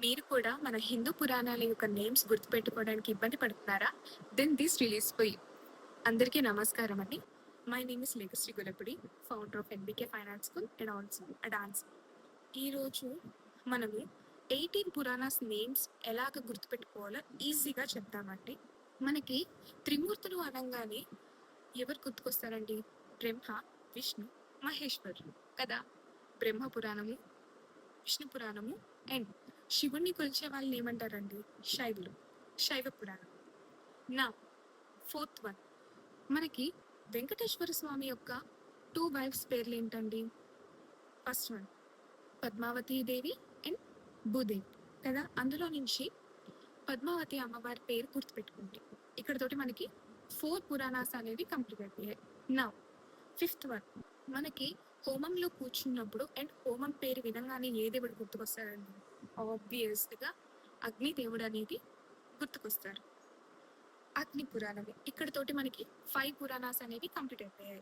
మీరు కూడా మన హిందూ పురాణాల యొక్క నేమ్స్ గుర్తుపెట్టుకోవడానికి ఇబ్బంది పడుతున్నారా? Then this release for you. అందరికీ నమస్కారం అండి. My name is Lekhashree Gulapudi, founder of NBK finance school and also dance. ఈరోజు మనము 18 పురాణాస్ నేమ్స్ ఎలాగ గుర్తుపెట్టుకోవాలో ఈజీగా చెప్తామండి. మనకి త్రిమూర్తులు అనగానే ఎవరు గుర్తుకొస్తారండి? బ్రహ్మ, విష్ణు, మహేశ్వరులు కదా. బ్రహ్మ పురాణము, విష్ణు పురాణము అండ్ శివుణ్ణి కొలిచే వాళ్ళని ఏమంటారండి? శైవులు, శైవ పురాణం. నా ఫోర్త్ వన్, మనకి వెంకటేశ్వర స్వామి యొక్క 2 వైఫ్స్ పేర్లు ఏంటండి? First one Padmavati Devi and Bhudevi కదా. అందులో నుంచి పద్మావతి అమ్మవారి పేరు గుర్తుపెట్టుకుంటే ఇక్కడతోటి మనకి 4 పురాణాస్ అనేవి కంప్లీట్ అయిపోయాయి. నా ఫిఫ్త్ వన్, మనకి హోమంలో కూర్చున్నప్పుడు అండ్ హోమం పేరు విధంగానే ఏ దేవుడు గుర్తుకొస్తాడండి? ఆబ్వియస్గా అగ్ని దేవుడు అనేది గుర్తుకొస్తారు. అగ్ని పురాణమే. ఇక్కడతోటి మనకి 5 పురాణాస్ అనేవి కంప్లీట్ అయిపోయాయి.